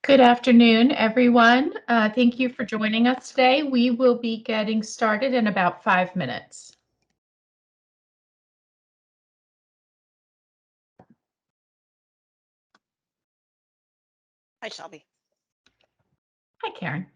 Good afternoon, everyone. Thank you for joining us today. We will be getting started in about 5 minutes. Hi, Shelby. Hi, Karen.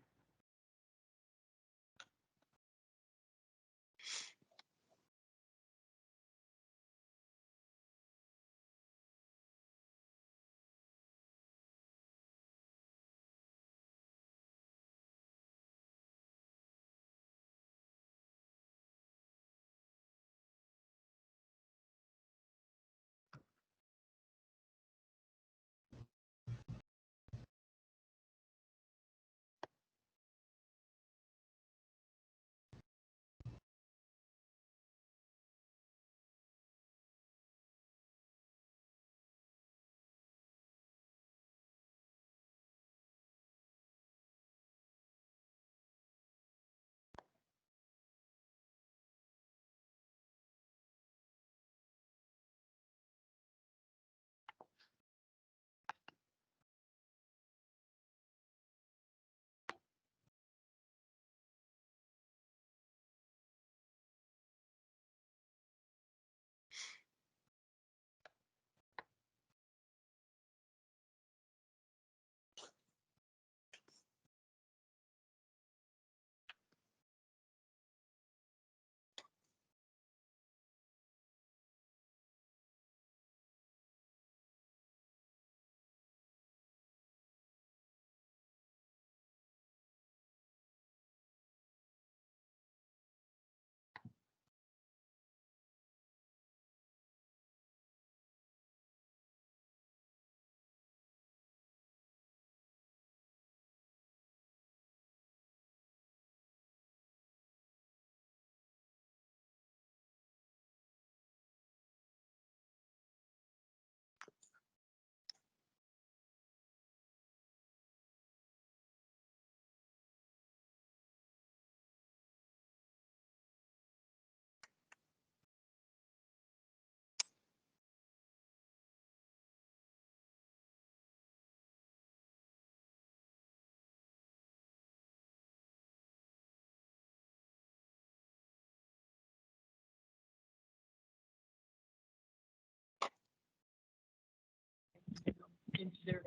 Into their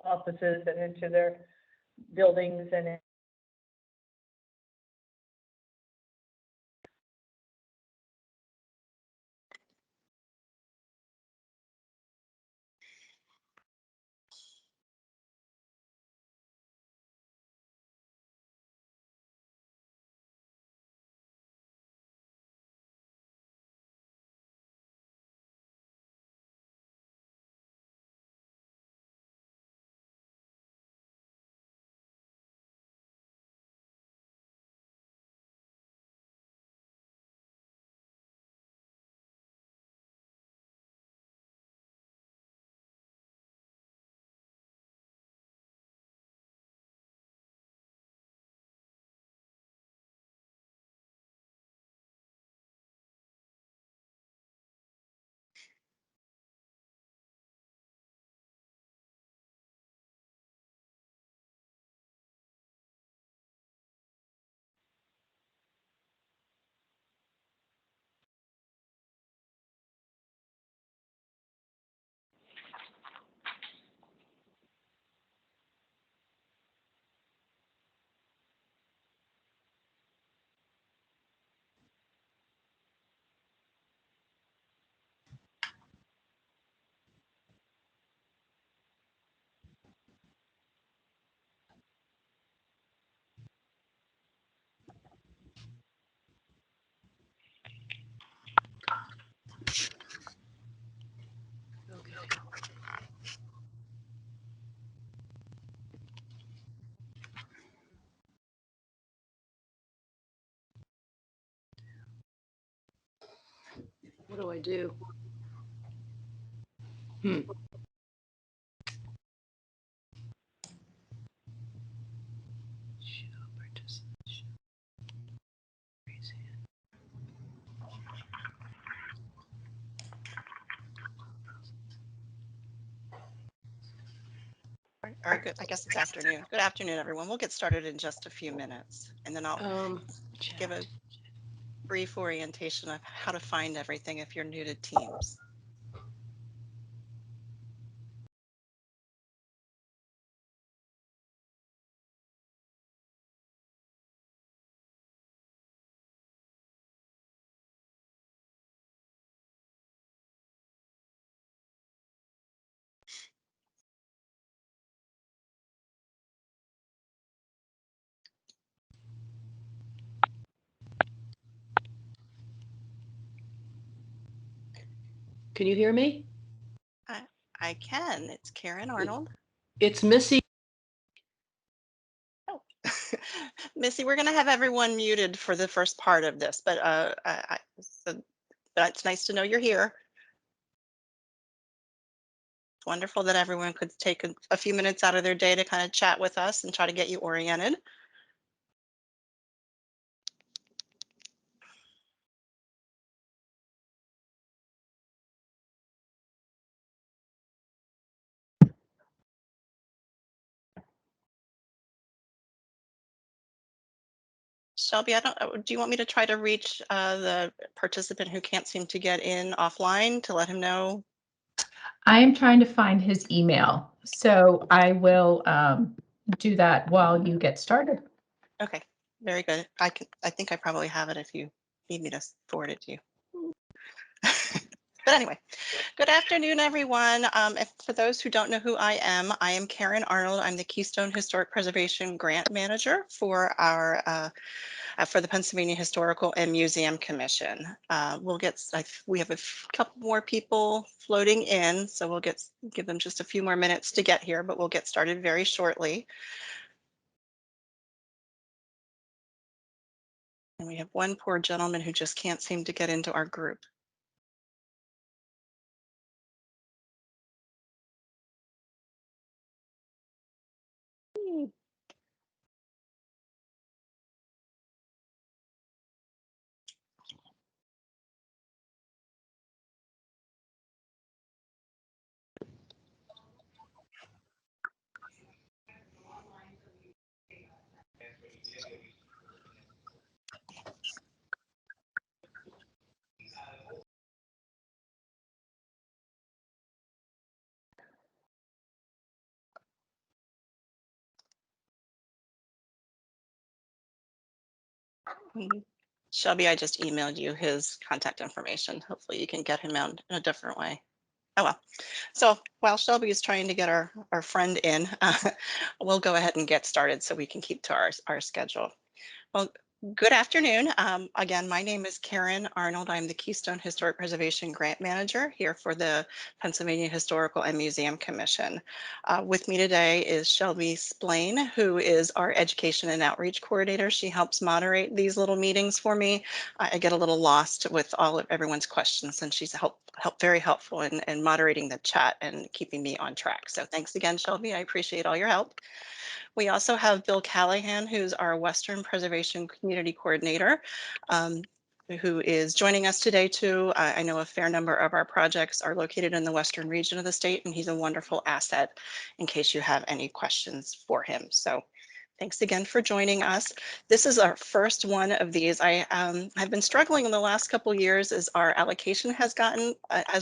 offices and into their buildings and What do I do? Show participation. Raise hand. Or good, I guess it's afternoon. Good afternoon, everyone. We'll get started in just a few minutes, and then I'll give a brief orientation of how to find everything if you're new to Teams. Can you hear me? I can. It's Karen Arnold. It's Missy. Oh, Missy, we're going to have everyone muted for the first part of this, but but it's nice to know you're here. It's wonderful that everyone could take a few minutes out of their day to kind of chat with us and try to get you oriented. Shelby, do you want me to try to reach the participant who can't seem to get in offline to let him know? I am trying to find his email, so I will do that while you get started. Okay, very good. I think I probably have it if you need me to forward it to you. But anyway, good afternoon, everyone. For those who don't know who I am Karen Arnold. I'm the Keystone Historic Preservation Grant Manager for our for the Pennsylvania Historical and Museum Commission. We have a couple more people floating in, so we'll give them just a few more minutes to get here, but we'll get started very shortly. And we have one poor gentleman who just can't seem to get into our group. Shelby, I just emailed you his contact information. Hopefully you can get him out in a different way. Oh well. So while Shelby is trying to get our friend in, we'll go ahead and get started so we can keep to our schedule. Well, good afternoon. Again, my name is Karen Arnold. I'm the Keystone Historic Preservation Grant Manager here for the Pennsylvania Historical and Museum Commission. With me today is Shelby Splain, who is our Education and Outreach Coordinator. She helps moderate these little meetings for me. I get a little lost with all of everyone's questions, and she's very helpful in moderating the chat and keeping me on track. So thanks again, Shelby. I appreciate all your help. We also have Bill Callahan, who's our Western Preservation Community Coordinator, who is joining us today too. I know a fair number of our projects are located in the Western region of the state, and he's a wonderful asset in case you have any questions for him. So thanks again for joining us. This is our first one of these. I have been struggling in the last couple years as our allocation has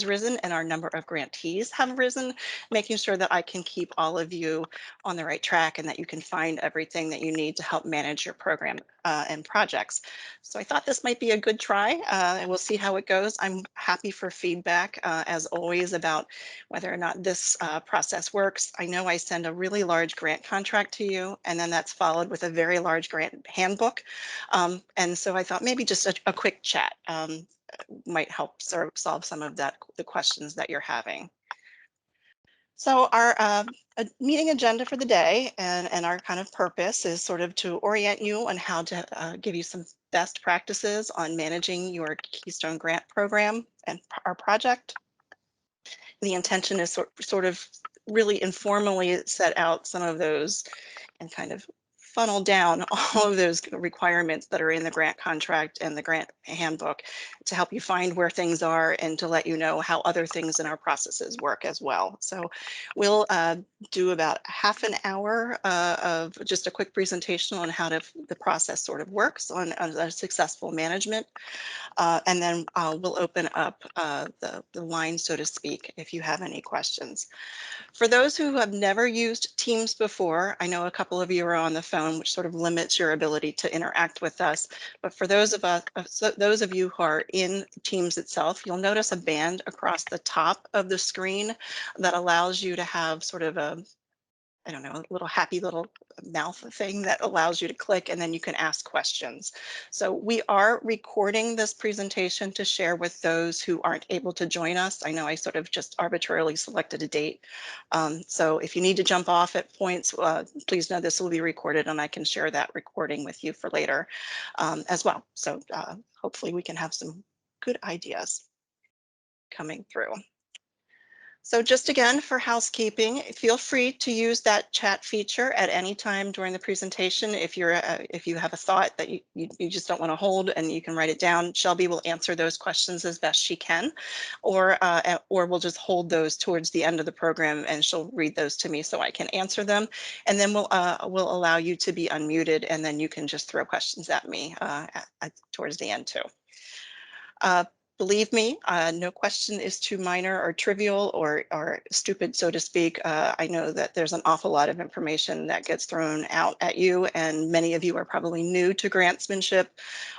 risen and our number of grantees have risen, making sure that I can keep all of you on the right track and that you can find everything that you need to help manage your program and projects. So I thought this might be a good try, and we'll see how it goes. I'm happy for feedback, as always, about whether or not this process works. I know I send a really large grant contract to you, and then that's followed with a very large grant handbook. And so I thought maybe just a quick chat might help solve some of the questions that you're having. So our meeting agenda for the day and our kind of purpose is sort of to orient you on how to give you some best practices on managing your Keystone Grant program and our project. The intention is sort of really informally set out some of those and kind of funnel down all of those requirements that are in the grant contract and the grant handbook to help you find where things are and to let you know how other things in our processes work as well. So we'll do about half an hour of just a quick presentation on how the process sort of works on a successful management. And then we'll open up the line, so to speak, if you have any questions. For those who have never used Teams before, I know a couple of you are on the phone, which sort of limits your ability to interact with us. But for those of you who are in Teams itself, you'll notice a band across the top of the screen that allows you to have sort of a, I don't know, a little happy little mouth thing that allows you to click, and then you can ask questions. So we are recording this presentation to share with those who aren't able to join us. I know I sort of just arbitrarily selected a date. So if you need to jump off at points, please know this will be recorded and I can share that recording with you for later as well. So hopefully we can have some good ideas coming through. So just again, for housekeeping, feel free to use that chat feature at any time during the presentation. If you have a thought that you just don't want to hold, and you can write it down, Shelby will answer those questions as best she can, or we'll just hold those towards the end of the program and she'll read those to me so I can answer them. And then we'll allow you to be unmuted, and then you can just throw questions at me towards the end too. Believe me, no question is too minor or trivial or stupid, so to speak. I know that there's an awful lot of information that gets thrown out at you, and many of you are probably new to grantsmanship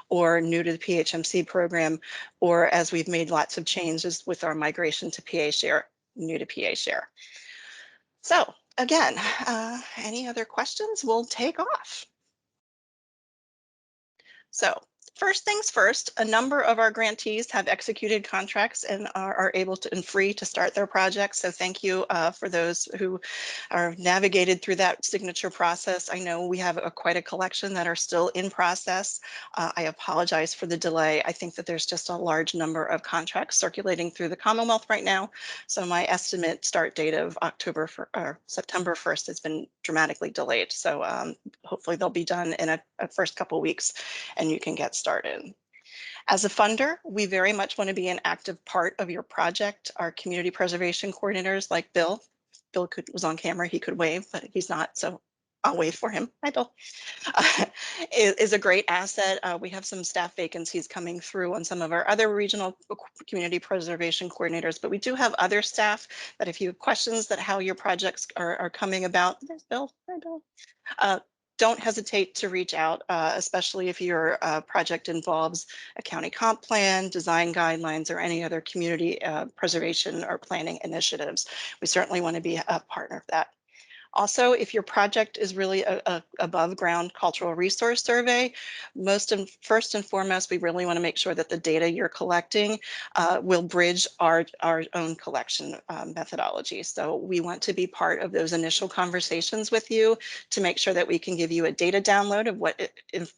or new to the PHMC program, or as we've made lots of changes with our migration to PA Share, new to PA Share. So again, any other questions? We'll take off. So first things first, a number of our grantees have executed contracts and are able to and free to start their projects. So thank you for those who are navigated through that signature process. I know we have quite a collection that are still in process. I apologize for the delay. I think that there's just a large number of contracts circulating through the Commonwealth right now. So my estimate start date of September 1st has been dramatically delayed. So hopefully they'll be done in a first couple weeks and you can get started. As a funder, we very much want to be an active part of your project. Our community preservation coordinators like Bill was on camera, he could wave, but he's not, so I'll wave for him. Hi, Bill. Is a great asset. We have some staff vacancies coming through on some of our other regional community preservation coordinators, but we do have other staff that if you have questions that how your projects are coming about, there's Bill. Hi, Bill. Don't hesitate to reach out, especially if your project involves a county comp plan, design guidelines, or any other community preservation or planning initiatives. We certainly want to be a partner of that. Also, if your project is really a above ground cultural resource survey, first and foremost, we really want to make sure that the data you're collecting will bridge our own collection methodology. So we want to be part of those initial conversations with you to make sure that we can give you a data download of what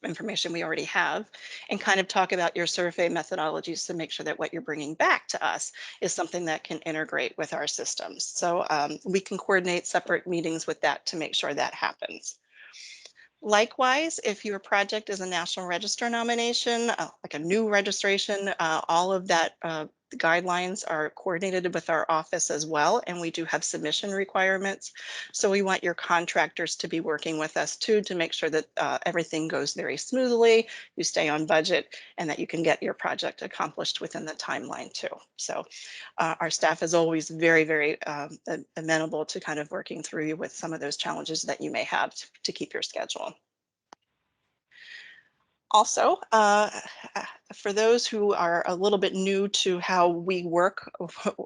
information we already have and kind of talk about your survey methodologies to make sure that what you're bringing back to us is something that can integrate with our systems. So we can coordinate separate meetings with that to make sure that happens. Likewise, if your project is a National Register nomination, like a new registration, all of that the guidelines are coordinated with our office as well, and we do have submission requirements. So we want your contractors to be working with us too to make sure that everything goes very smoothly, you stay on budget, and that you can get your project accomplished within the timeline too. So our staff is always very, very amenable to kind of working through you with some of those challenges that you may have to keep your schedule. Also, for those who are a little bit new to how we work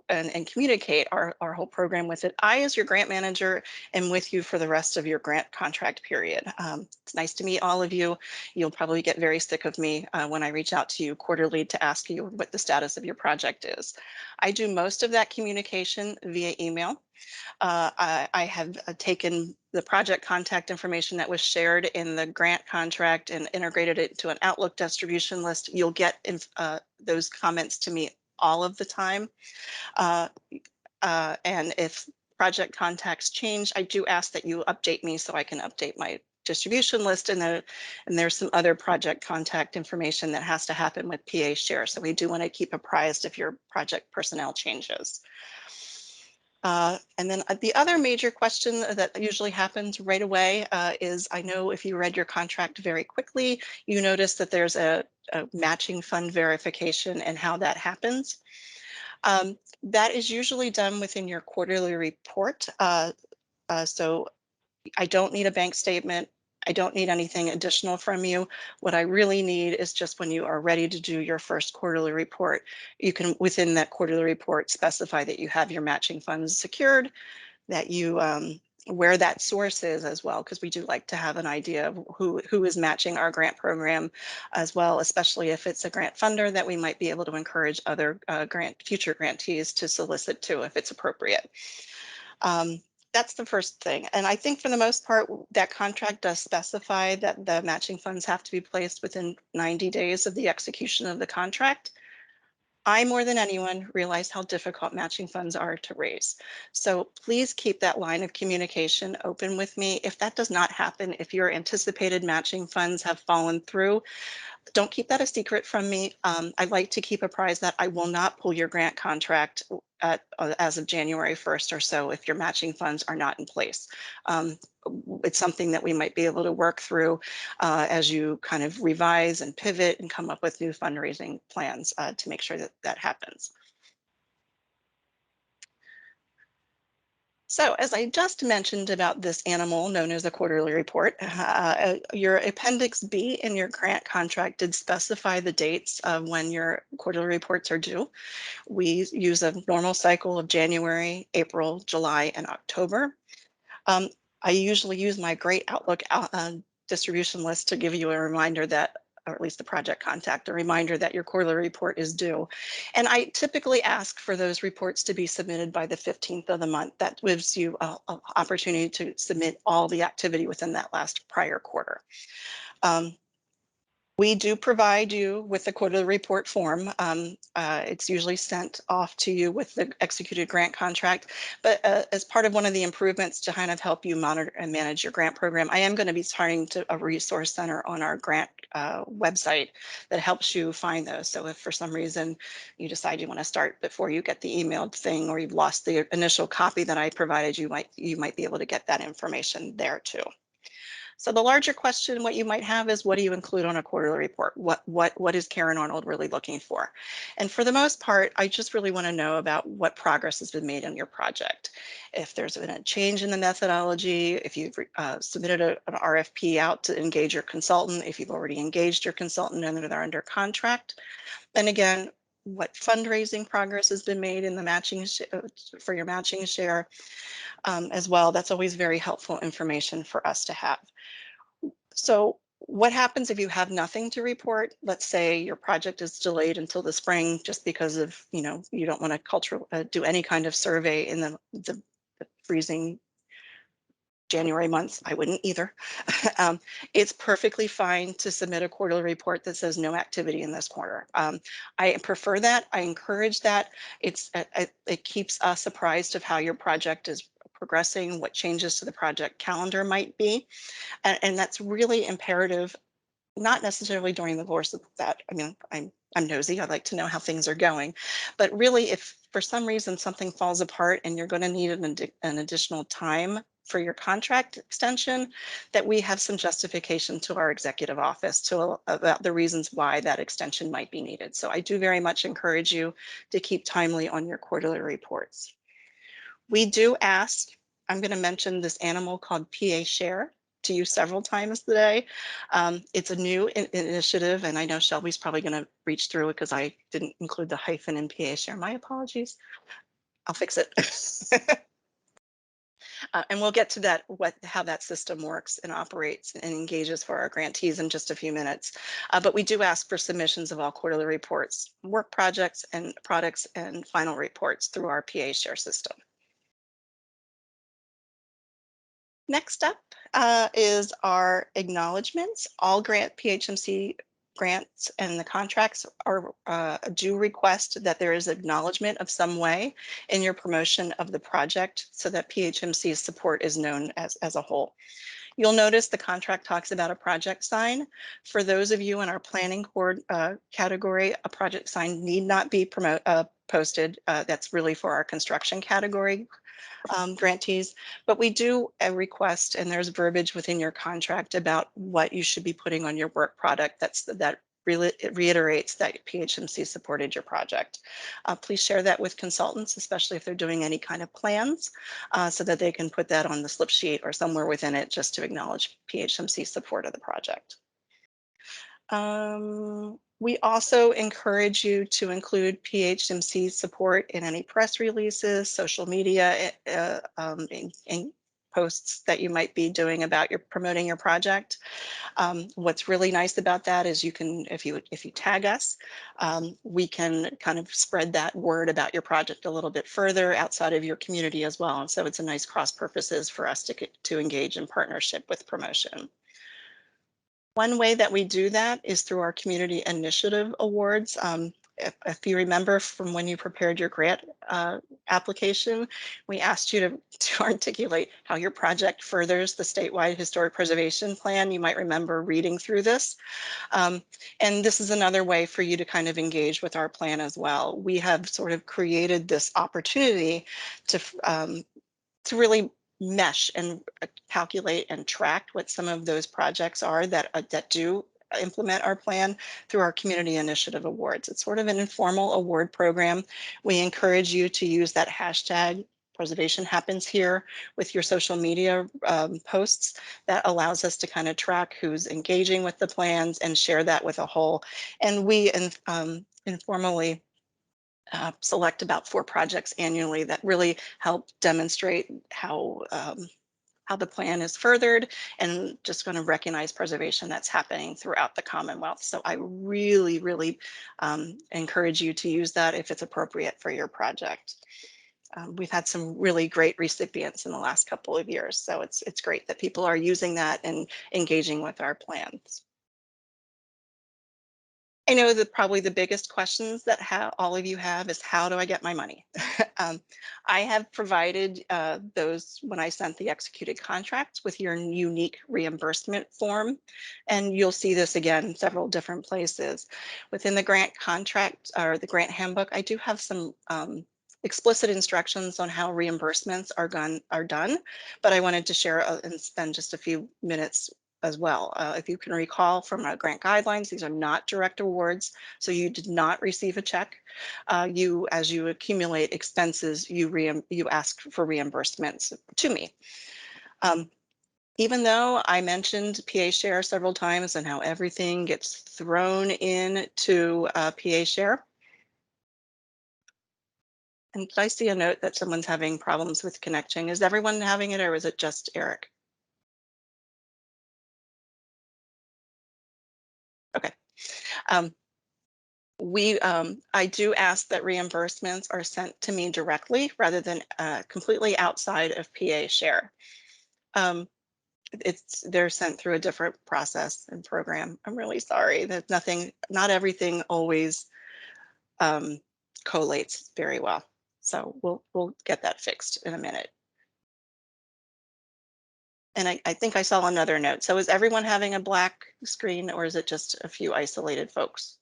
and communicate our whole program with it, I, as your grant manager, am with you for the rest of your grant contract period. It's nice to meet all of you. You'll probably get very sick of me when I reach out to you quarterly to ask you what the status of your project is. I do most of that communication via email. I have taken the project contact information that was shared in the grant contract and integrated it to an Outlook distribution list. You'll get those comments to me all of the time. And if project contacts change, I do ask that you update me so I can update my distribution list, and there's some other project contact information that has to happen with PA share. So we do want to keep apprised if your project personnel changes. And then the other major question that usually happens right away is, I know if you read your contract very quickly, you notice that there's a matching fund verification and how that happens. That is usually done within your quarterly report. So I don't need a bank statement. I don't need anything additional from you. What I really need is just when you are ready to do your first quarterly report, you can, within that quarterly report, specify that you have your matching funds secured, that you, where that source is as well, because we do like to have an idea of who is matching our grant program as well, especially if it's a grant funder that we might be able to encourage other future grantees to solicit to if it's appropriate. That's the first thing. And I think for the most part, that contract does specify that the matching funds have to be placed within 90 days of the execution of the contract. I, more than anyone, realize how difficult matching funds are to raise. So please keep that line of communication open with me. If that does not happen, if your anticipated matching funds have fallen through, don't keep that a secret from me. I'd like to keep apprised that I will not pull your grant contract as of January 1st or so if your matching funds are not in place. It's something that we might be able to work through as you kind of revise and pivot and come up with new fundraising plans to make sure that that happens. So as I just mentioned about this animal known as a quarterly report, your Appendix B in your grant contract did specify the dates of when your quarterly reports are due. We use a normal cycle of January, April, July, and October. I usually use my great Outlook distribution list to give you a reminder that, or at least the project contact, a reminder that your quarterly report is due. And I typically ask for those reports to be submitted by the 15th of the month. That gives you an opportunity to submit all the activity within that last prior quarter. We do provide you with the quarterly report form. It's usually sent off to you with the executed grant contract, but as part of one of the improvements to kind of help you monitor and manage your grant program, I am going to be starting a resource center on our grant website that helps you find those. So if for some reason you decide you want to start before you get the emailed thing, or you've lost the initial copy that I provided, you might be able to get that information there too. So the larger question, what you might have is, what do you include on a quarterly report? What is Karen Arnold really looking for? And for the most part, I just really want to know about what progress has been made on your project. If there's been a change in the methodology, if you've submitted an RFP out to engage your consultant, if you've already engaged your consultant and they're under contract. And again, what fundraising progress has been made in the matching for your matching share as well. That's always very helpful information for us to have. So what happens if you have nothing to report? Let's say your project is delayed until the spring just because of, you don't want to do any kind of survey in the freezing January months. I wouldn't either. It's perfectly fine to submit a quarterly report that says no activity in this quarter. I prefer that. I encourage that. It keeps us apprised of how your project is progressing, what changes to the project calendar might be. And that's really imperative, not necessarily during the course of that. I mean, I'm nosy. I'd like to know how things are going. But really, if for some reason something falls apart and you're going to need an additional time for your contract extension, that we have some justification to our executive office about the reasons why that extension might be needed. So I do very much encourage you to keep timely on your quarterly reports. We do ask, I'm going to mention this animal called PA Share to you several times today. It's a new initiative, and I know Shelby's probably going to reach through it because I didn't include the hyphen in PA Share. My apologies. I'll fix it. And we'll get to that, how that system works and operates and engages for our grantees in just a few minutes. But we do ask for submissions of all quarterly reports, work projects and products and final reports through our PA Share system. Next up is our acknowledgements. All PHMC grants and the contracts are do request that there is acknowledgement of some way in your promotion of the project so that PHMC's support is known as a whole. You'll notice the contract talks about a project sign. For those of you in our planning category, a project sign need not be posted. That's really for our construction category grantees, but we do request, and there's verbiage within your contract about what you should be putting on your work product that really reiterates that PHMC supported your project. Please share that with consultants, especially if they're doing any kind of plans, so that they can put that on the slip sheet or somewhere within it just to acknowledge PHMC support of the project. We also encourage you to include PHMC support in any press releases, social media, in posts that you might be doing about promoting your project. What's really nice about that is you can, if you tag us, we can kind of spread that word about your project a little bit further outside of your community as well. And so it's a nice cross purposes for us to engage in partnership with promotion. One way that we do that is through our community initiative awards. If you remember from when you prepared your grant application, we asked you to articulate how your project furthers the statewide historic preservation plan. You might remember reading through this. And this is another way for you to kind of engage with our plan as well. We have sort of created this opportunity to really mesh and calculate and track what some of those projects are that do implement our plan through our community initiative awards. It's sort of an informal award program. We encourage you to use that hashtag preservation happens here with your social media posts. That allows us to kind of track who's engaging with the plans and share that with a whole. And we informally select about 4 projects annually that really help demonstrate how the plan is furthered and just going to recognize preservation that's happening throughout the Commonwealth. So I really, really encourage you to use that if it's appropriate for your project. We've had some really great recipients in the last couple of years, so it's great that people are using that and engaging with our plans. I know that probably the biggest questions that all of you have is, how do I get my money? I have provided those when I sent the executed contracts with your unique reimbursement form. And you'll see this again in several different places. Within the grant contract or the grant handbook, I do have some explicit instructions on how reimbursements are done, but I wanted to share and spend just a few minutes as well. If you can recall from our grant guidelines, these are not direct awards, so you did not receive a check. As you accumulate expenses, you ask for reimbursements to me. Even though I mentioned PA Share several times and how everything gets thrown into PA Share. And did I see a note that someone's having problems with connecting? Is everyone having it, or is it just Eric? Okay. I do ask that reimbursements are sent to me directly rather than completely outside of PA Share. They're sent through a different process and program. I'm really sorry. Not everything always collates very well. So we'll get that fixed in a minute. And I think I saw another note. So is everyone having a black screen, or is it just a few isolated folks?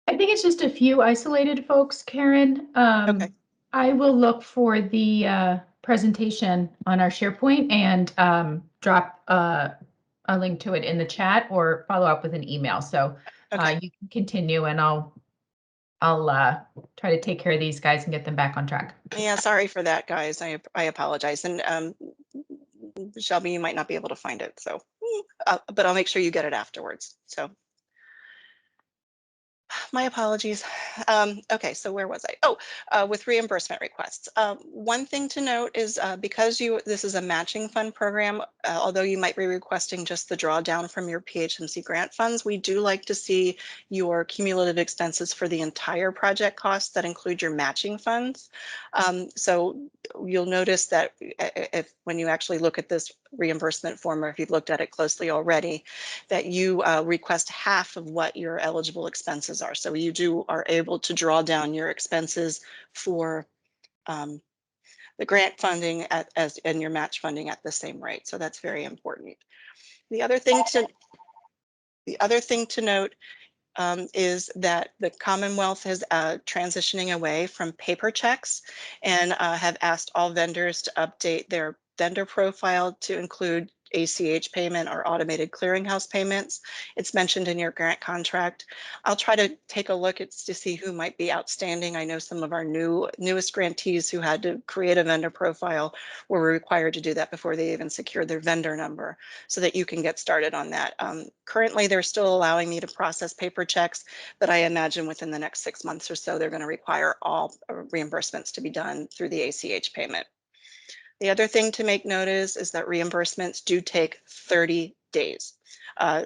I think it's just a few isolated folks, Karen. Okay. I will look for the presentation on our SharePoint and drop a link to it in the chat or follow up with an email. So Okay. you can continue, and I'll try to take care of these guys and get them back on track. Yeah, sorry for that, guys. I apologize. And Shelby, you might not be able to find it, so but I'll make sure you get it afterwards. So my apologies. Okay, so where was I? Oh, with reimbursement requests. One thing to note is because this is a matching fund program, although you might be requesting just the drawdown from your PHMC grant funds, we do like to see your cumulative expenses for the entire project costs that include your matching funds. So you'll notice that when you actually look at this reimbursement form, or if you've looked at it closely already, that you request half of what your eligible expenses are. So you are able to draw down your expenses for the grant funding and your match funding at the same rate. So that's very important. The other thing to note is that the Commonwealth is transitioning away from paper checks and have asked all vendors to update their vendor profile to include ACH payment or automated clearinghouse payments. It's mentioned in your grant contract. I'll try to take a look to see who might be outstanding. I know some of our newest grantees who had to create a vendor profile were required to do that before they even secured their vendor number, so that you can get started on that. Currently, they're still allowing me to process paper checks, but I imagine within the next 6 months or so, they're going to require all reimbursements to be done through the ACH payment. The other thing to make note is that reimbursements do take 30 days.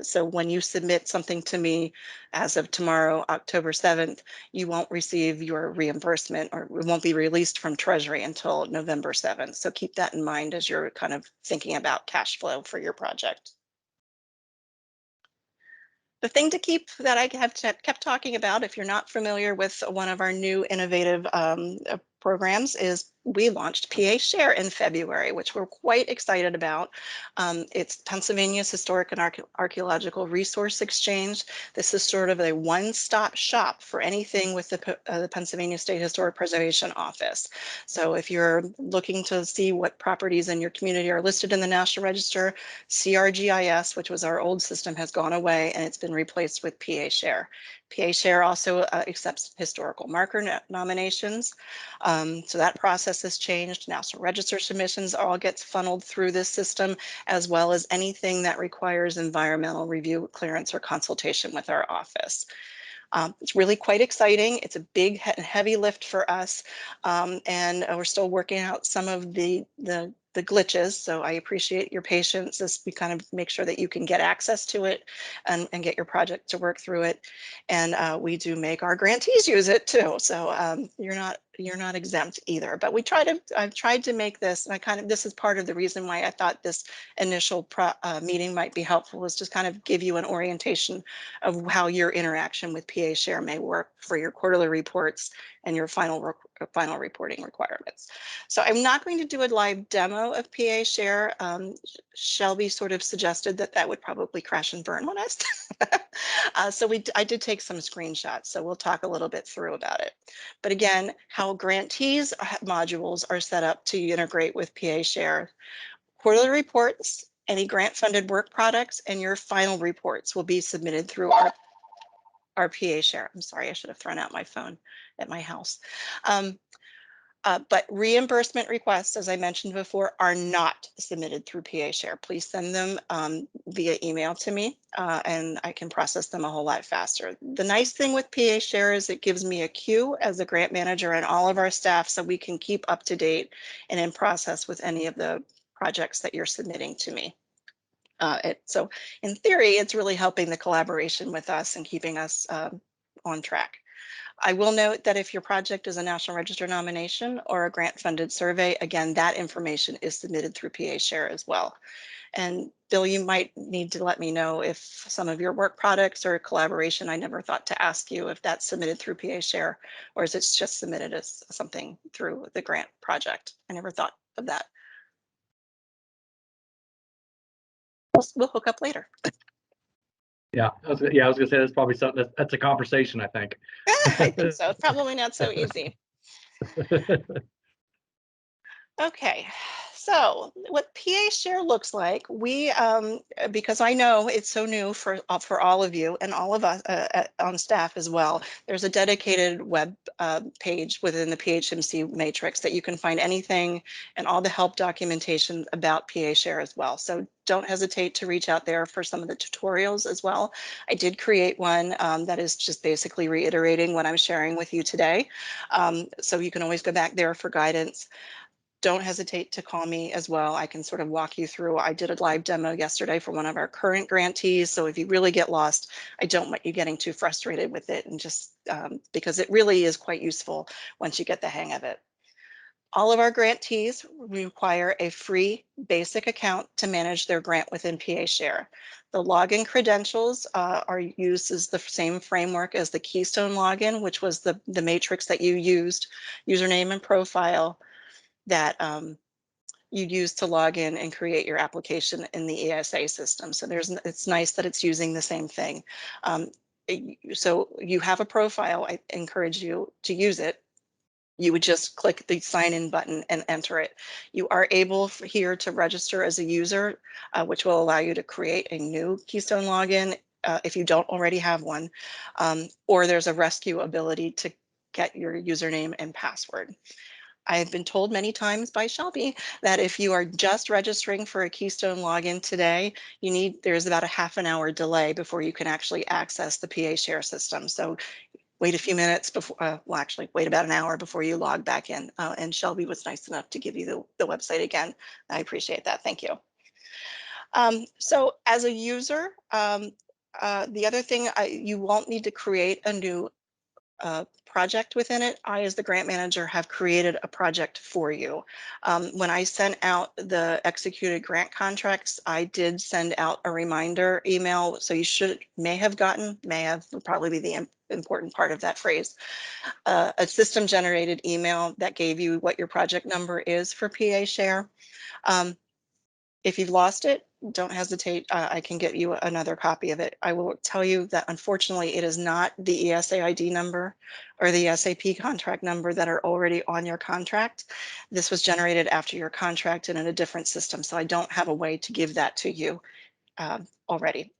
So when you submit something to me as of tomorrow, October 7th, you won't receive your reimbursement, or it won't be released from Treasury until November 7th. So keep that in mind as you're kind of thinking about cash flow for your project. The thing to keep that I have kept talking about, if you're not familiar with one of our new innovative programs, is we launched PA Share in February, which we're quite excited about. It's Pennsylvania's Historic and Archaeological Resource Exchange. This is sort of a one-stop shop for anything with the Pennsylvania State Historic Preservation Office. So if you're looking to see what properties in your community are listed in the National Register, CRGIS, which was our old system, has gone away and it's been replaced with PA Share. PA Share also accepts historical marker nominations. So that process has changed. National Register submissions all gets funneled through this system, as well as anything that requires environmental review, clearance, or consultation with our office. It's really quite exciting. It's a big and heavy lift for us, and we're still working out some of the glitches. So I appreciate your patience as we kind of make sure that you can get access to it and get your project to work through it. And we do make our grantees use it too. So you're not exempt either. But I've tried to make this, and this is part of the reason why I thought this initial meeting might be helpful, was just kind of give you an orientation of how your interaction with PA Share may work for your quarterly reports and your final reporting requirements. So I'm not going to do a live demo of PA Share. Shelby sort of suggested that would probably crash and burn on us. So I did take some screenshots, so we'll talk a little bit through about it. But again, how grantees modules are set up to integrate with PA Share. Quarterly reports, any grant funded work products, and your final reports will be submitted through our PA Share. I'm sorry, I should have thrown out my phone at my house. But reimbursement requests, as I mentioned before, are not submitted through PA Share. Please send them via email to me, and I can process them a whole lot faster. The nice thing with PA Share is it gives me a queue as a grant manager and all of our staff, so we can keep up to date and in process with any of the projects that you're submitting to me. So in theory, it's really helping the collaboration with us and keeping us on track. I will note that if your project is a National Register nomination or a grant funded survey, again, that information is submitted through PA Share as well. And Bill, you might need to let me know if some of your work products or collaboration, I never thought to ask you if that's submitted through PA Share, or is it just submitted as something through the grant project? I never thought of that. We'll hook up later. Yeah, I was gonna say that's probably something that's a conversation, I think. I think so. It's probably not so easy. Okay, so what PA Share looks like, we because I know it's so new for all of you and all of us on staff as well. There's a dedicated web page within the PHMC matrix that you can find anything and all the help documentation about PA Share as well. So don't hesitate to reach out there for some of the tutorials as well. I did create one that is just basically reiterating what I'm sharing with you today. So you can always go back there for guidance. Don't hesitate to call me as well. I can sort of walk you through. I did a live demo yesterday for one of our current grantees. So if you really get lost, I don't want you getting too frustrated with it, and just because it really is quite useful once you get the hang of it. All of our grantees require a free basic account to manage their grant within PA Share. The login credentials are used as the same framework as the Keystone login, which was the matrix that you used, username and profile. that you use to log in and create your application in the ESA system. So it's nice that it's using the same thing. So you have a profile. I encourage you to use it. You would just click the sign in button and enter it. You are able here to register as a user, which will allow you to create a new Keystone login if you don't already have one, or there's a rescue ability to get your username and password. I've been told many times by Shelby that if you are just registering for a Keystone login today, there's about a half an hour delay before you can actually access the PA Share system. So wait a few minutes before, well, actually wait about an hour before you log back in. And Shelby was nice enough to give you the website again. I appreciate that. Thank you. So as a user, the other thing, you won't need to create a new project within it. I, as the grant manager, have created a project for you. When I sent out the executed grant contracts, I did send out a reminder email. So you may have would probably be the important part of that phrase, a system generated email that gave you what your project number is for PA Share. If you've lost it, don't hesitate. I can get you another copy of it. I will tell you that unfortunately it is not the ESA ID number or the SAP contract number that are already on your contract. This was generated after your contract and in a different system, so I don't have a way to give that to you already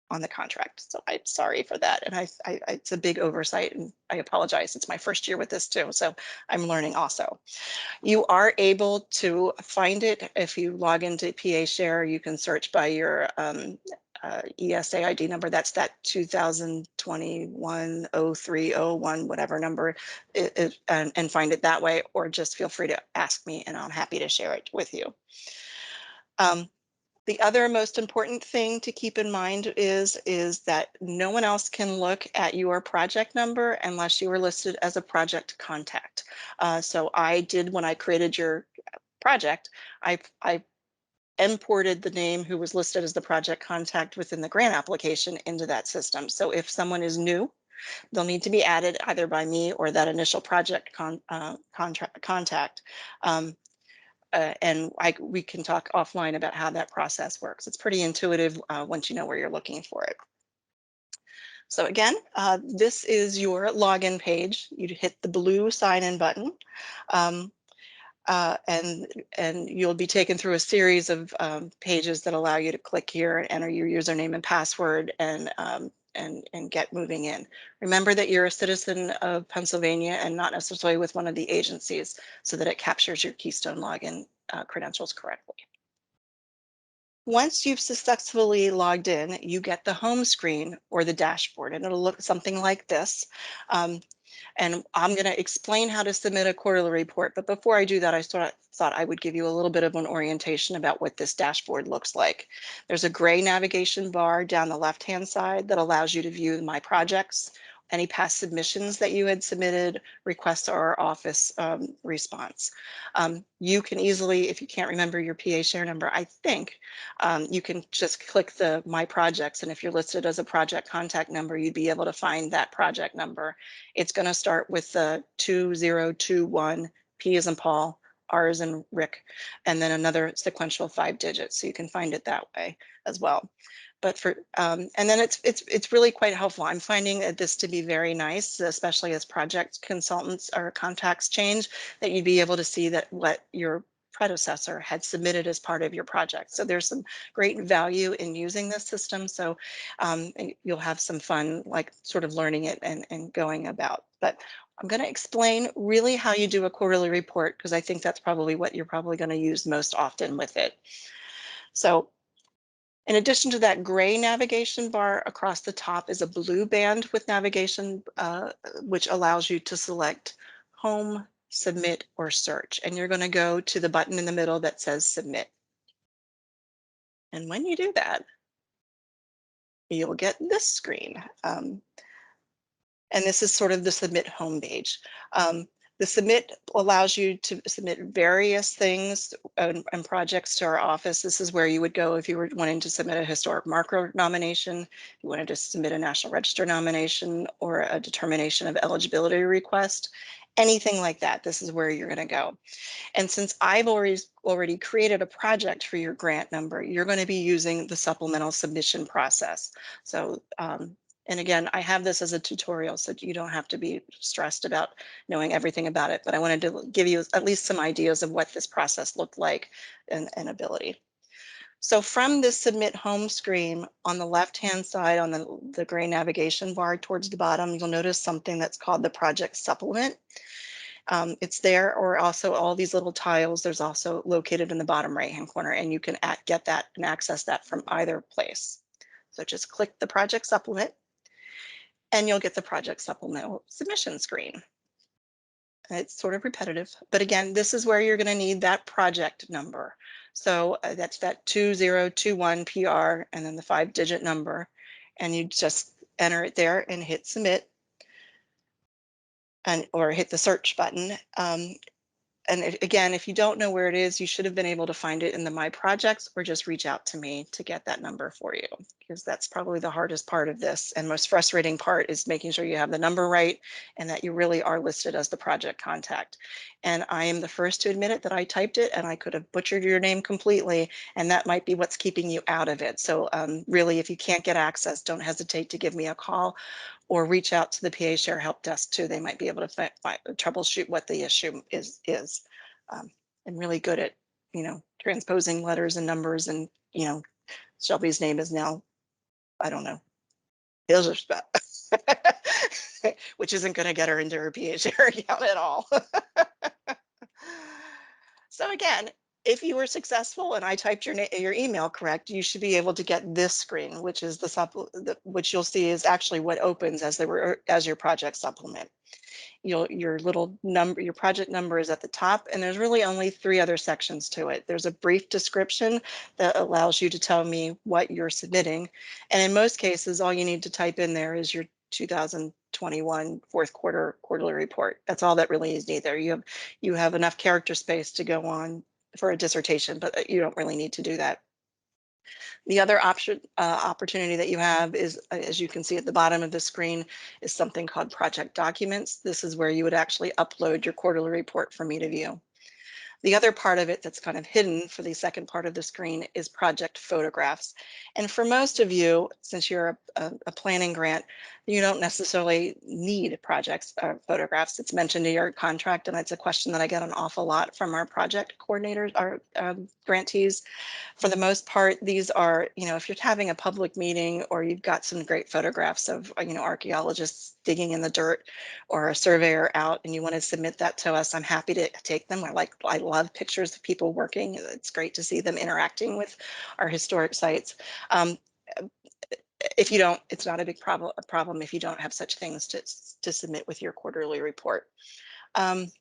on the contract. So I'm sorry for that. And it's a big oversight and I apologize. It's my first year with this too, so I'm learning also. You are able to find it if you log into PA Share. You can search by your ESA ID number. That's that 2021-0301, whatever number, and find it that way, or just feel free to ask me and I'm happy to share it with you. The other most important thing to keep in mind is that no one else can look at your project number unless you are listed as a project contact. So I did, when I created your project, I imported the name who was listed as the project contact within the grant application into that system. So if someone is new, they'll need to be added either by me or that initial project contact. And we can talk offline about how that process works. It's pretty intuitive once you know where you're looking for it. So again, this is your login page. You hit the blue sign in button, and you'll be taken through a series of pages that allow you to click here and enter your username and password and get moving in. Remember that you're a citizen of Pennsylvania and not necessarily with one of the agencies, so that it captures your Keystone login credentials correctly. Once you've successfully logged in, you get the home screen or the dashboard, and it'll look something like this. And I'm going to explain how to submit a quarterly report. But before I do that, I thought I would give you a little bit of an orientation about what this dashboard looks like. There's a gray navigation bar down the left-hand side that allows you to view my projects, any past submissions that you had submitted, requests to our office response. You can easily, if you can't remember your PA Share number, I think you can just click the My Projects, and if you're listed as a project contact number, you'd be able to find that project number. It's going to start with the 2021, P as in Paul, R as in Rick, and then another sequential 5 digits, so you can find it that way as well. But and then it's really quite helpful. I'm finding this to be very nice, especially as project consultants or contacts change, that you'd be able to see that what your predecessor had submitted as part of your project. So there's some great value in using this system. So you'll have some fun, like sort of learning it and going about. But I'm going to explain really how you do a quarterly report, because I think that's probably what you're probably going to use most often with it. So in addition to that gray navigation bar, across the top is a blue band with navigation, which allows you to select Home, Submit, or Search. And you're going to go to the button in the middle that says Submit. And when you do that, you'll get this screen. And this is sort of the Submit home page. The submit allows you to submit various things and projects to our office. This is where you would go if you were wanting to submit a historic marker nomination, you wanted to submit a National Register nomination or a determination of eligibility request, anything like that. This is where you're going to go. And since I've already created a project for your grant number, you're going to be using the supplemental submission process. So, and again, I have this as a tutorial, so you don't have to be stressed about knowing everything about it, but I wanted to give you at least some ideas of what this process looked like and ability. So from this submit home screen on the left-hand side on the gray navigation bar towards the bottom, you'll notice something that's called the project supplement. It's there, or also all these little tiles. There's also located in the bottom right-hand corner, and you can get that and access that from either place. So just click the project supplement, and you'll get the project supplemental submission screen. And it's sort of repetitive, but again, this is where you're going to need that project number. So that's that 2021 PR and then the 5-digit number, and you just enter it there and hit submit. Or hit the search button. And again, if you don't know where it is, you should have been able to find it in the My Projects, or just reach out to me to get that number for you, because that's probably the hardest part of this and most frustrating part, is making sure you have the number right and that you really are listed as the project contact. And I am the first to admit it that I typed it and I could have butchered your name completely, and that might be what's keeping you out of it. So really, if you can't get access, don't hesitate to give me a call or reach out to the PA Share Help Desk too. They might be able to troubleshoot what the issue is. I'm really good at, transposing letters and numbers, and, Shelby's name is now, I don't know, Hildersbeth, which isn't going to get her into her PA Share account at all. So again, if you were successful and I typed your email correct, you should be able to get this screen, which is which you'll see is actually what opens as your project supplement. Your little number, your project number is at the top, and there's really only 3 other sections to it. There's a brief description that allows you to tell me what you're submitting, and in most cases, all you need to type in there is your 2021 fourth quarter quarterly report. That's all that really is needed there. You have enough character space to go on for a dissertation, but you don't really need to do that. The other opportunity that you have is, as you can see at the bottom of the screen, is something called project documents. This is where you would actually upload your quarterly report for me to view. The other part of it that's kind of hidden for the second part of the screen is project photographs. And for most of you, since you're a planning grant, you don't necessarily need projects photographs. It's mentioned in your contract, and it's a question that I get an awful lot from our project coordinators, our grantees. For the most part, these are, if you're having a public meeting or you've got some great photographs of, archaeologists digging in the dirt or a surveyor out and you want to submit that to us, I'm happy to take them. I love pictures of people working. It's great to see them interacting with our historic sites. If you don't, it's not a big problem if you don't have such things to submit with your quarterly report. And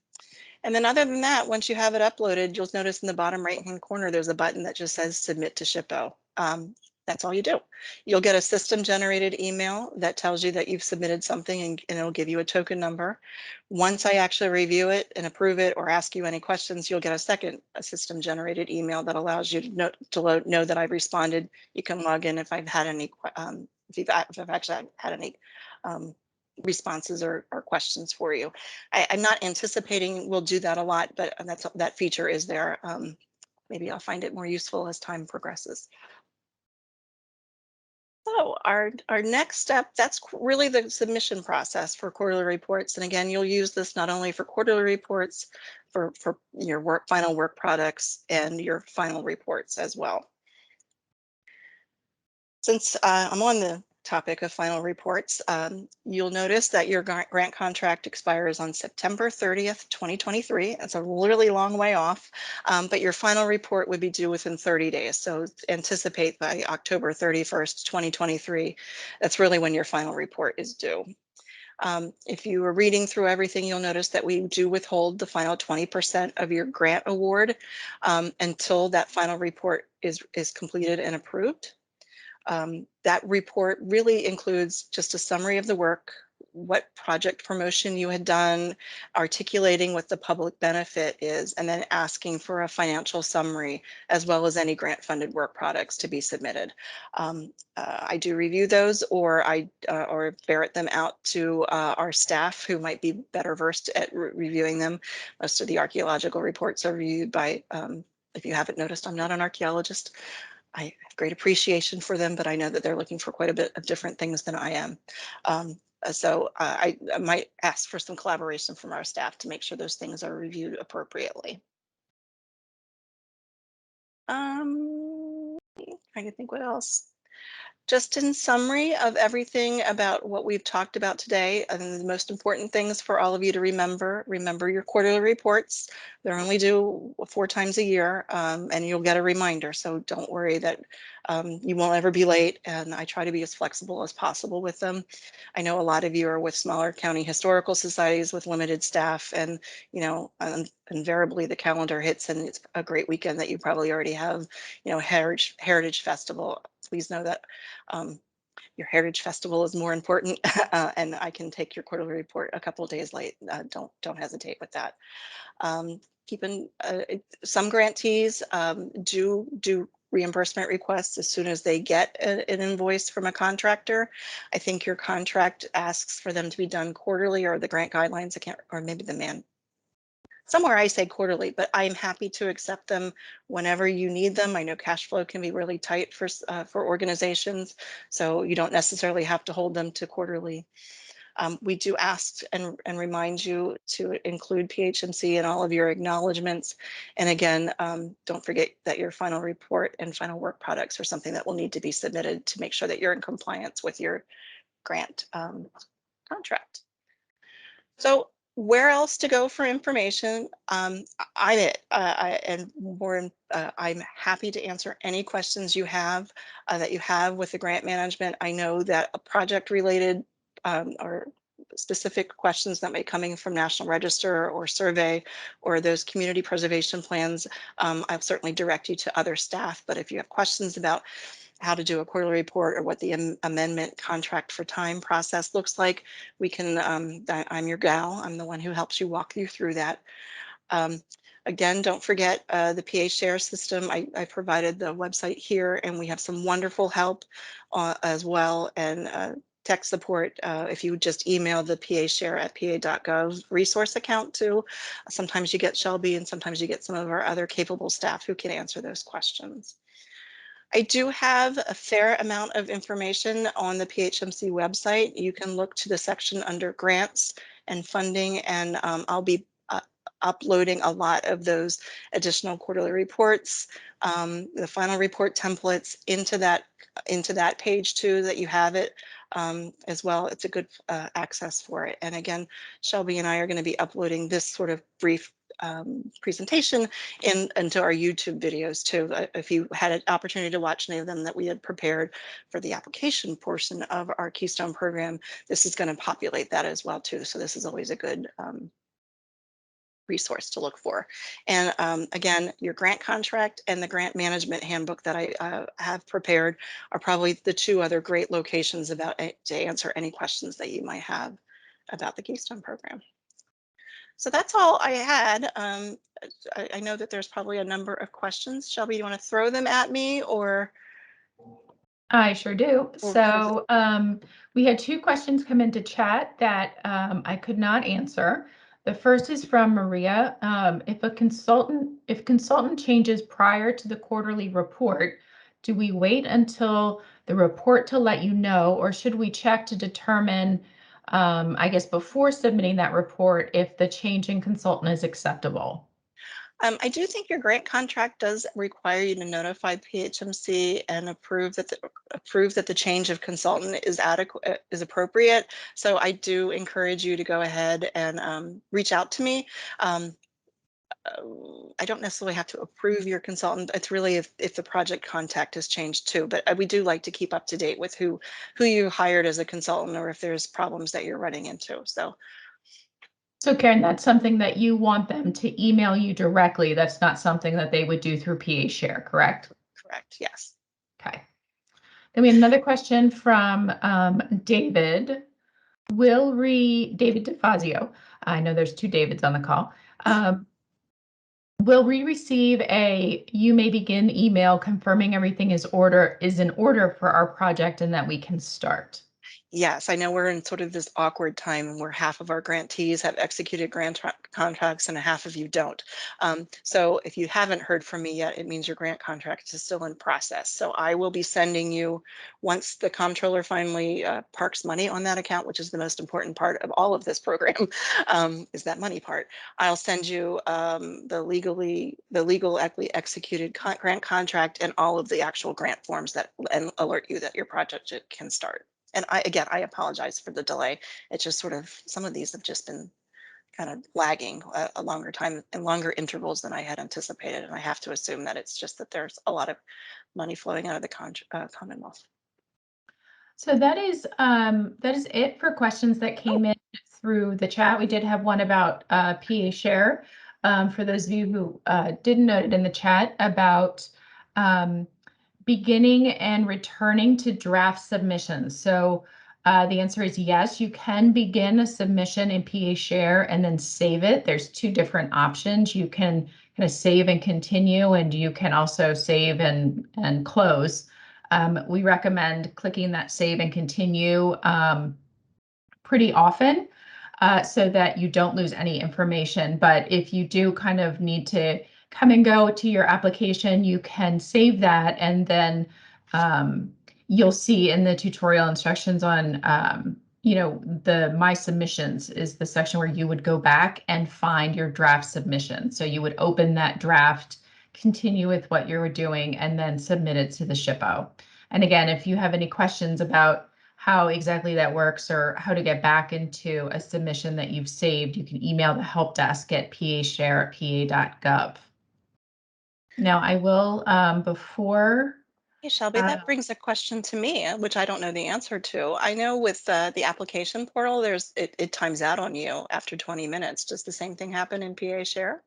then other than that, once you have it uploaded, you'll notice in the bottom right-hand corner, there's a button that just says submit to SHPO. That's all you do. You'll get a system generated email that tells you that you've submitted something, and it'll give you a token number. Once I actually review it and approve it or ask you any questions, you'll get a system generated email that allows you to know that I've responded. You can log in if I've had any, if I've actually had any responses or questions for you. I'm not anticipating we'll do that a lot, but that feature is there. Maybe I'll find it more useful as time progresses. So our next step, that's really the submission process for quarterly reports. And again, you'll use this not only for quarterly reports, for your final work products and your final reports as well. Since I'm on the topic of final reports, you'll notice that your grant contract expires on September 30th, 2023. That's a really long way off, but your final report would be due within 30 days. So anticipate by October 31st, 2023, that's really when your final report is due. If you are reading through everything, you'll notice that we do withhold the final 20% of your grant award until that final report is completed and approved. That report really includes just a summary of the work, what project promotion you had done, articulating what the public benefit is, and then asking for a financial summary as well as any grant funded work products to be submitted. I do review those, or or ferret them out to our staff who might be better versed at reviewing them. Most of the archaeological reports are reviewed by, if you haven't noticed, I'm not an archaeologist. I have great appreciation for them, but I know that they're looking for quite a bit of different things than I am. So I might ask for some collaboration from our staff to make sure those things are reviewed appropriately. Trying to think what else. Just in summary of everything about what we've talked about today, and the most important things for all of you to remember your quarterly reports. They're only due 4 times a year, and you'll get a reminder. So don't worry that you won't ever be late. And I try to be as flexible as possible with them. I know a lot of you are with smaller county historical societies with limited staff, and invariably the calendar hits and it's a great weekend that you probably already have, Heritage Festival. Please know that your Heritage Festival is more important, and I can take your quarterly report a couple of days late. Don't hesitate with that. Keeping some grantees do reimbursement requests as soon as they get an invoice from a contractor. I think your contract asks for them to be done quarterly, or the grant guidelines, or maybe somewhere I say quarterly, but I'm happy to accept them whenever you need them. I know cash flow can be really tight for organizations, so you don't necessarily have to hold them to quarterly. We do ask and remind you to include PHMC in all of your acknowledgements. And again, don't forget that your final report and final work products are something that will need to be submitted to make sure that you're in compliance with your grant contract. So where else to go for information? I'm happy to answer any questions you have with the grant management. I know that a project related or specific questions that may coming from National Register or survey or those community preservation plans, I'll certainly direct you to other staff. But if you have questions about how to do a quarterly report or what the amendment contract for time process looks like, we can, I'm your gal. I'm the one who helps you walk you through that. Again, don't forget the PA Share system. I provided the website here, and we have some wonderful help as well, and tech support. If you just email the PAShare@pa.gov resource account too. Sometimes you get Shelby, and sometimes you get some of our other capable staff who can answer those questions. I do have a fair amount of information on the PHMC website. You can look to the section under grants and funding, and I'll be uploading a lot of those additional quarterly reports, the final report templates into that page too, that you have it as well. It's a good access for it. And again, Shelby and I are going to be uploading this sort of brief presentation into our YouTube videos too. If you had an opportunity to watch any of them that we had prepared for the application portion of our Keystone program, this is going to populate that as well too. So this is always a good resource to look for. And again, your grant contract and the grant management handbook that I have prepared are probably the 2 other great locations to answer any questions that you might have about the Keystone program. So that's all I had. I know that there's probably a number of questions. Shelby, do you want to throw them at me, or? I sure do. So we had 2 questions come into chat that I could not answer. The first is from Maria. If consultant changes prior to the quarterly report, do we wait until the report to let you know, or should we check to determine, I guess, before submitting that report, if the change in consultant is acceptable? I do think your grant contract does require you to notify PHMC and approve that the change of consultant is appropriate. So I do encourage you to go ahead and reach out to me. I don't necessarily have to approve your consultant. It's really if the project contact has changed too, but we do like to keep up to date with who you hired as a consultant, or if there's problems that you're running into. So Karen, that's something that you want them to email you directly. That's not something that they would do through PA Share, correct? Correct, yes. Okay. Then we have another question from David. David DeFazio, I know there's two Davids on the call. Will we receive a "you may begin" email confirming everything is in order for our project and that we can start? Yes, I know we're in sort of this awkward time where half of our grantees have executed contracts and half of you don't. So if you haven't heard from me yet, it means your grant contract is still in process. So I will be sending you, once the comptroller finally parks money on that account, which is the most important part of all of this program, is that money part. I'll send you the legal executed grant contract and all of the actual grant forms and alert you that your project can start. And I apologize for the delay. It's just sort of, some of these have just been kind of lagging a longer time and longer intervals than I had anticipated. And I have to assume that it's just that there's a lot of money flowing out of the Commonwealth. So that is it for questions that came in through the chat. We did have one about PA Share. For those of you who didn't note it in the chat, about beginning and returning to draft submissions. So the answer is yes, you can begin a submission in PA Share and then save it. There's two different options. You can kind of save and continue, and you can also save and close. We recommend clicking that save and continue pretty often so that you don't lose any information. But if you do kind of need to come and go to your application, you can save that, and then you'll see in the tutorial instructions on the My Submissions is the section where you would go back and find your draft submission. So you would open that draft, continue with what you were doing, and then submit it to the SHPO. And again, if you have any questions about how exactly that works or how to get back into a submission that you've saved, you can email the help desk at pashare@pa.gov. Now I will, before. Hey, Shelby, that brings a question to me, which I don't know the answer to. I know with the application portal, it times out on you after 20 minutes. Does the same thing happen in PA Share?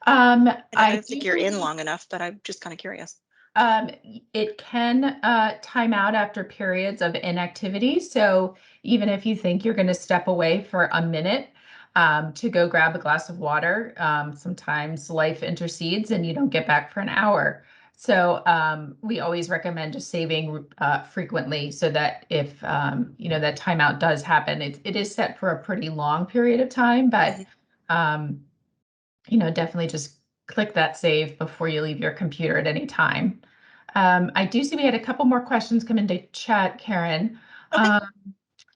I don't think you're in long enough, but I'm just kind of curious. It can time out after periods of inactivity. So even if you think you're going to step away for a minute to go grab a glass of water, sometimes life intercedes and you don't get back for an hour. So we always recommend just saving frequently so that if that timeout does happen, it is set for a pretty long period of time, but definitely just click that save before you leave your computer at any time. I do see we had a couple more questions come into chat, Karen. Okay.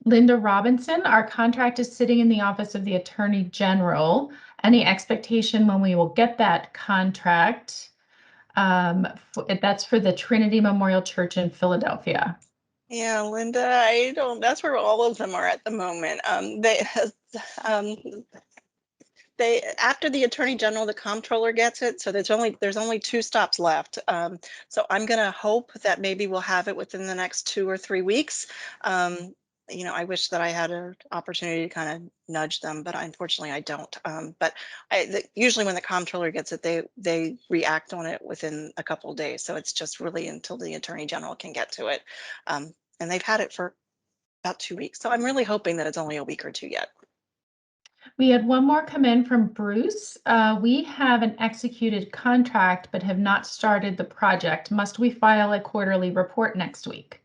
Linda Robinson, our contract is sitting in the Office of the Attorney General. Any expectation when we will get that contract? That's for the Trinity Memorial Church in Philadelphia. Yeah, Linda, that's where all of them are at the moment. After the Attorney General, the Comptroller gets it, so there's only 2 stops left. So I'm gonna hope that maybe we'll have it within the next 2 or 3 weeks. I wish that I had an opportunity to kind of nudge them, but unfortunately I don't. But usually when the Comptroller gets it, they react on it within a couple of days. So it's just really until the Attorney General can get to it. And they've had it for about 2 weeks. So I'm really hoping that it's only a week or 2 yet. We had one more come in from Bruce. We have an executed contract but have not started the project. Must we file a quarterly report next week?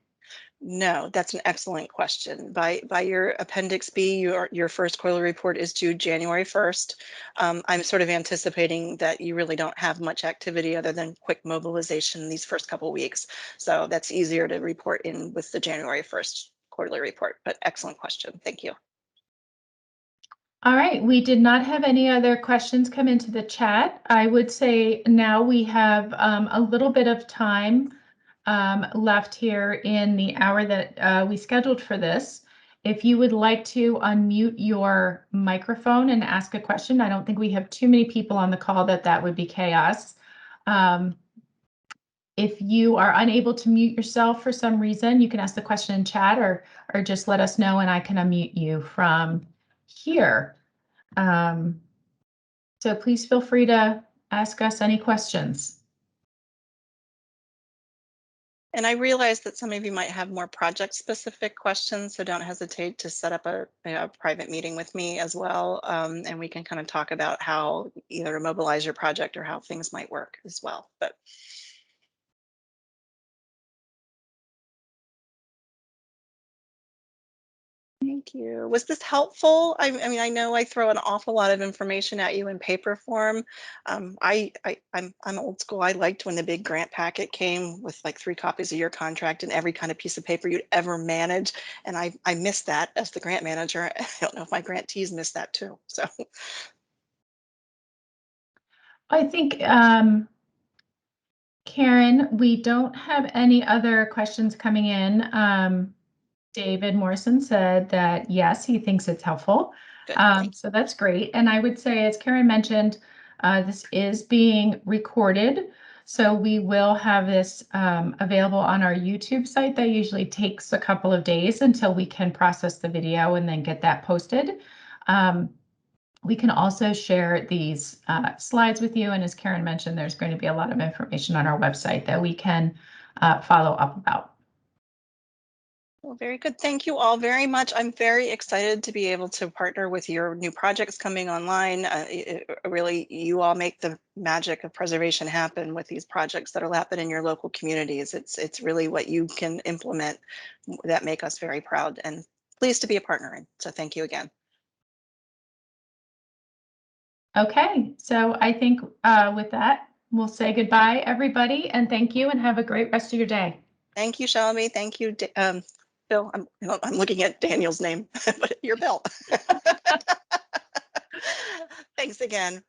No, that's an excellent question. By your Appendix B, your first quarterly report is due January 1st. I'm sort of anticipating that you really don't have much activity other than quick mobilization these first couple weeks. So that's easier to report in with the January 1st quarterly report, but excellent question. Thank you. All right, we did not have any other questions come into the chat. I would say now we have a little bit of time left here in the hour that we scheduled for this. If you would like to unmute your microphone and ask a question, I don't think we have too many people on the call that would be chaos. If you are unable to mute yourself for some reason, you can ask the question in chat or just let us know and I can unmute you from here. So please feel free to ask us any questions. And I realize that some of you might have more project-specific questions, so don't hesitate to set up a private meeting with me as well, and we can kind of talk about how either to mobilize your project or how things might work as well. But thank you. Was this helpful? I mean, I know I throw an awful lot of information at you in paper form. I'm old school. I liked when the big grant packet came with like 3 copies of your contract and every kind of piece of paper you'd ever manage. And I missed that as the grant manager. I don't know if my grantees missed that too. So I think, Karen, we don't have any other questions coming in. David Morrison said that, yes, he thinks it's helpful. good. Thanks. So that's great. And I would say, as Karen mentioned, this is being recorded. So we will have this available on our YouTube site. That usually takes a couple of days until we can process the video and then get that posted. We can also share these slides with you. And as Karen mentioned, there's going to be a lot of information on our website that we can follow up about. Well, very good. Thank you all very much. I'm very excited to be able to partner with your new projects coming online. Really, you all make the magic of preservation happen with these projects that will happen in your local communities. It's really what you can implement that make us very proud and pleased to be a partner in. So thank you again. Okay, so I think with that, we'll say goodbye, everybody, and thank you and have a great rest of your day. Thank you, Shelby. Thank you, Bill. I'm looking at Daniel's name, but you're Bill. Thanks again.